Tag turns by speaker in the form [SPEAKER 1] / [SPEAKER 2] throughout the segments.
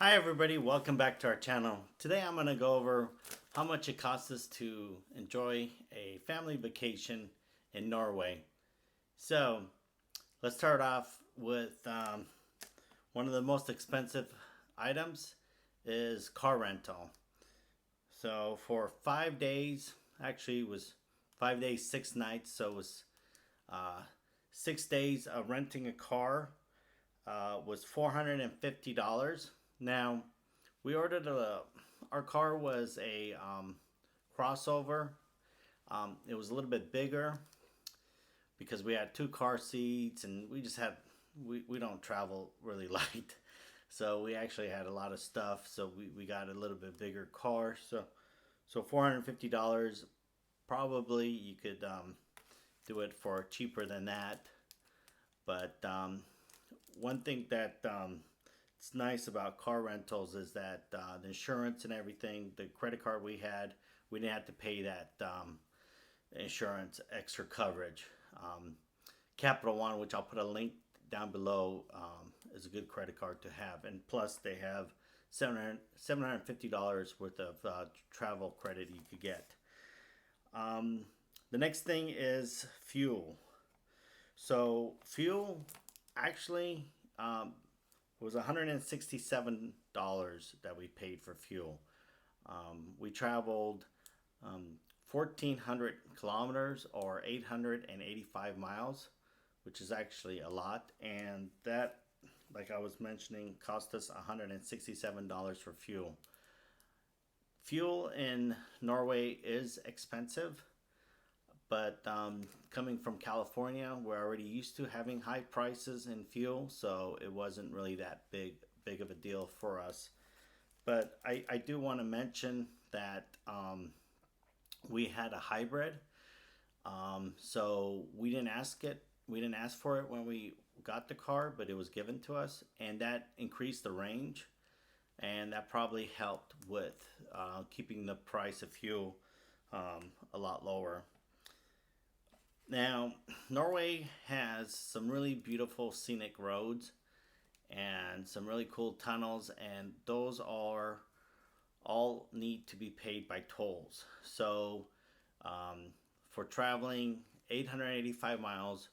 [SPEAKER 1] Hi everybody, welcome back to our channel. Today I'm going to go over how much it costs us to enjoy a family vacation in Norway. So let's start off with one of the most expensive items is car rental. So for 5 days, actually it was 5 days, 6 nights, so it was 6 days of renting a car was $450. Now, we ordered our car was a crossover. It was a little bit bigger because we had two car seats and we don't travel really light. So we actually had a lot of stuff. So we got a little bit bigger car. So $450, probably you could do it for cheaper than that. But one thing that it's nice about car rentals is that the insurance and everything, the credit card we didn't have to pay that insurance extra coverage. Capital One, which I'll put a link down below, is a good credit card to have. And plus, they have $750 worth of travel credit you could get. The next thing is fuel. So, fuel actually was $167 that we paid for fuel. We traveled 1,400 kilometers or 885 miles, which is actually a lot. And that, like I was mentioning, cost us $167 for fuel. Fuel in Norway is expensive, but coming from California, we're already used to having high prices in fuel, so it wasn't really that big of a deal for us. But I do want to mention that we had a hybrid, so we didn't ask for it when we got the car, but it was given to us, and that increased the range, and that probably helped with keeping the price of fuel a lot lower. Now, Norway has some really beautiful scenic roads and some really cool tunnels, and those are all need to be paid by tolls. So, for traveling 885 miles,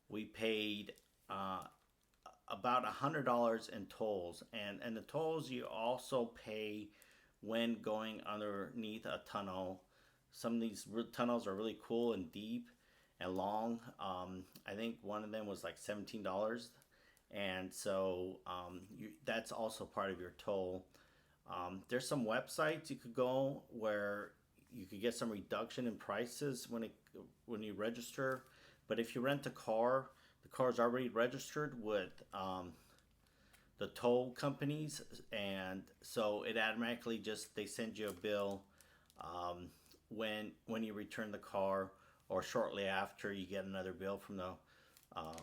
[SPEAKER 1] we paid about $100 in tolls, and the tolls you also pay when going underneath a tunnel. Some of these tunnels are really cool and deep and long. I think one of them was like $17, and so that's also part of your toll. There's some websites you could go where you could get some reduction in prices when you register. But if you rent a car, the car is already registered with the toll companies, and so it automatically just they send you a bill when you return the car, or shortly after you get another bill from the um,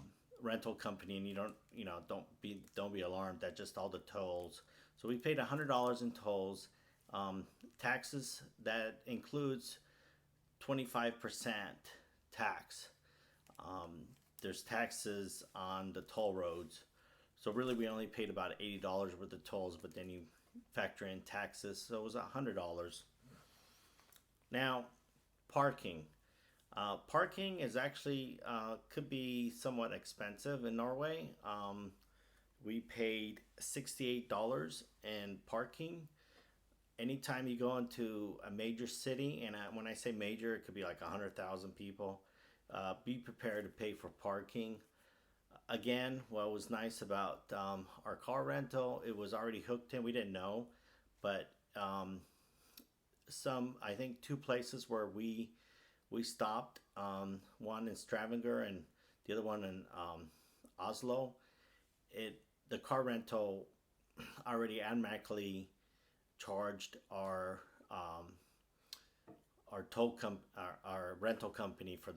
[SPEAKER 1] rental company, and you don't be alarmed. That just all the tolls. So we paid $100 in tolls, taxes. That includes 25% tax. Um, there's taxes on the toll roads, so really we only paid about $80 worth of tolls, but then you factor in taxes, so it was $100. Now, parking. Parking is actually could be somewhat expensive in Norway. We paid $68 in parking. Anytime you go into a major city, and when I say major, it could be like 100,000 people, be prepared to pay for parking. Again, what was nice about our car rental, it was already hooked in. We didn't know, but I think two places where we stopped, one in Stavanger and the other one in Oslo. The car rental already automatically charged our rental company for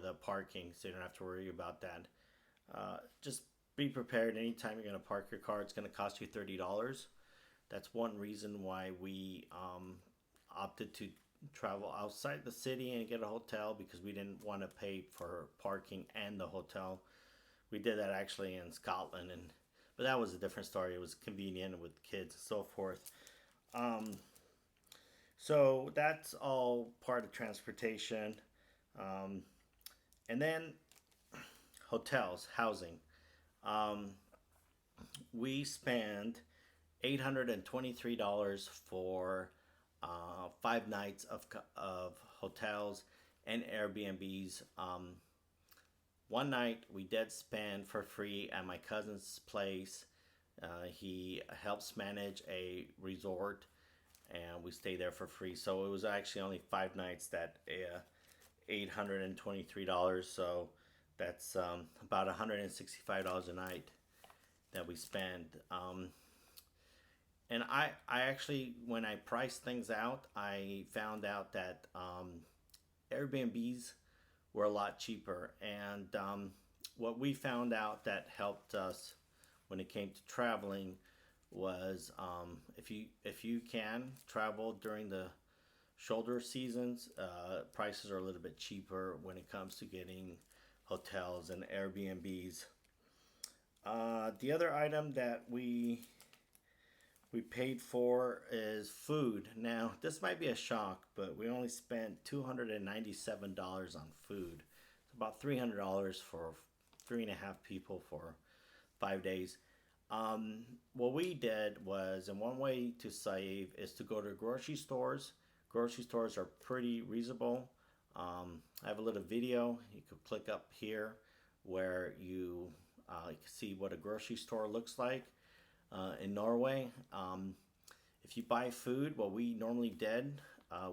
[SPEAKER 1] the parking, so you don't have to worry about that. Just be prepared. Anytime you're going to park your car, it's going to cost you $30. That's one reason why we opted to travel outside the city and get a hotel, because we didn't want to pay for parking and the hotel. We did that actually in Scotland, but that was a different story. It was convenient with kids and so forth. Um, so that's all part of transportation. Um, and then hotels, housing. Um, we spend $823 for 5 nights of hotels and Airbnbs. One night we did spend for free at my cousin's place. He helps manage a resort, and we stayed there for free. So it was actually only 5 nights that $823. So that's about $165 a night that we spend. And I actually, when I priced things out, I found out that Airbnbs were a lot cheaper. And what we found out that helped us when it came to traveling was if you can travel during the shoulder seasons, prices are a little bit cheaper when it comes to getting hotels and Airbnbs. The other item that we paid for is food. Now, this might be a shock, but we only spent $297 on food. It's about $300 for 3.5 people for 5 days. What we did was, and one way to save is to go to grocery stores. Grocery stores are pretty reasonable. I have a little video. You could click up here where you can see what a grocery store looks like in Norway. If you buy food, what we normally did,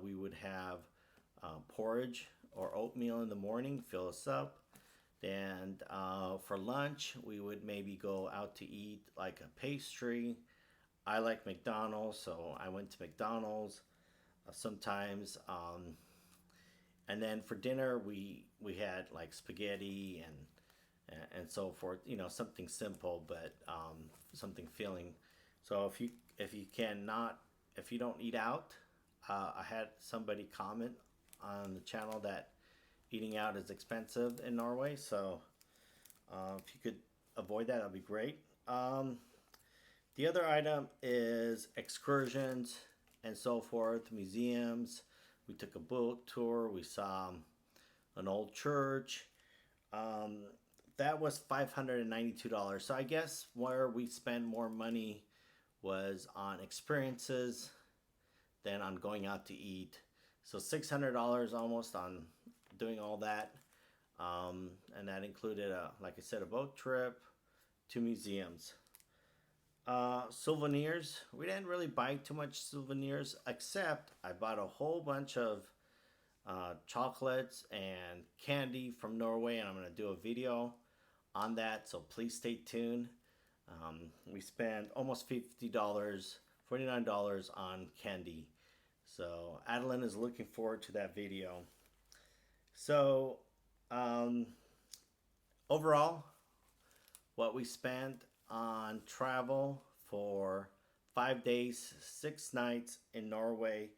[SPEAKER 1] we would have porridge or oatmeal in the morning, fill us up. Then for lunch, we would maybe go out to eat like a pastry. I like McDonald's, so I went to McDonald's sometimes. And then for dinner, we had like spaghetti and so forth. You know, something simple, but something filling. So if you don't eat out, I had somebody comment on the channel that eating out is expensive in Norway. So if you could avoid that, that'd be great. The other item is excursions and so forth, museums. We took a boat tour. We saw an old church. Um, that was $592. So I guess where we spend more money was on experiences than on going out to eat. So $600 almost on doing all that. And that included, like I said, a boat trip, 2 museums. Souvenirs. We didn't really buy too much souvenirs, except I bought a whole bunch of chocolates and candy from Norway, and I'm going to do a video on that, so please stay tuned. We spent almost $50, $49 on candy. So Adeline is looking forward to that video. So um, overall, what we spent on travel for 5 days, 6 nights in Norway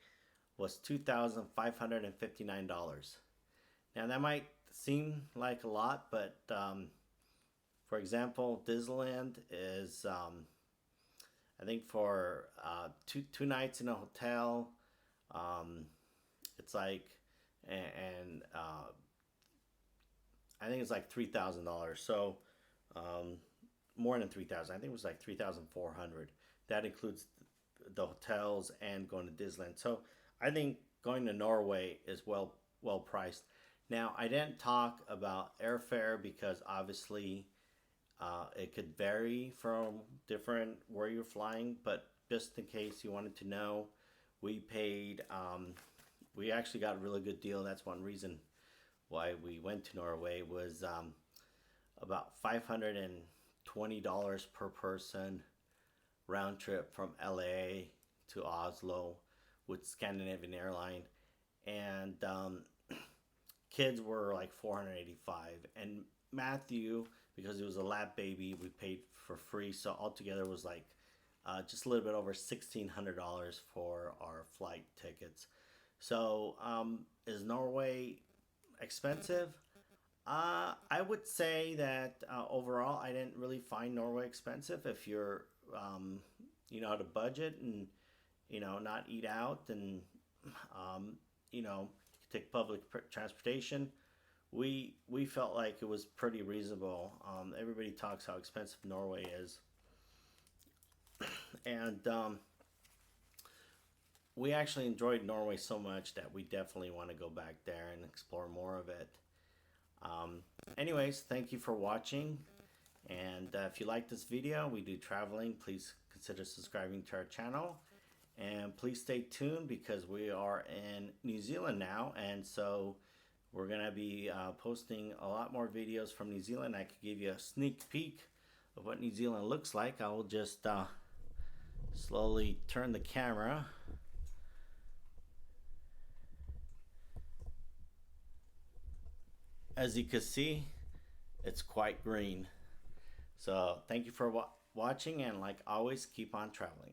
[SPEAKER 1] was $2,559. Now that might seem like a lot, but for example, Disneyland is I think for two nights in a hotel, it's like and I think it's like $3,000. So more than 3,000. I think it was like 3,400. That includes the hotels and going to Disneyland. So I think going to Norway is well priced. Now I didn't talk about airfare because obviously it could vary from different where you're flying. But just in case you wanted to know, we paid. We actually got a really good deal. That's one reason why we went to Norway was about $520 per person round trip from LA to Oslo with Scandinavian airline, and kids were like 485, and Matthew, because he was a lap baby, we paid for free, so altogether it was like just a little bit over $1,600 for our flight tickets. So is Norway expensive? I would say that overall, I didn't really find Norway expensive. If you're, you know, how to budget and not eat out, and you know, take public transportation. We felt like it was pretty reasonable. Everybody talks how expensive Norway is, and we actually enjoyed Norway so much that we definitely want to go back there and explore more of it. Um, Anyways, thank you for watching. And if you like this video, we do traveling, please consider subscribing to our channel. And please stay tuned because we are in New Zealand now. And so we're going to be posting a lot more videos from New Zealand. I could give you a sneak peek of what New Zealand looks like. I will just slowly turn the camera. As you can see, it's quite green. So thank you for watching, and like always, keep on traveling.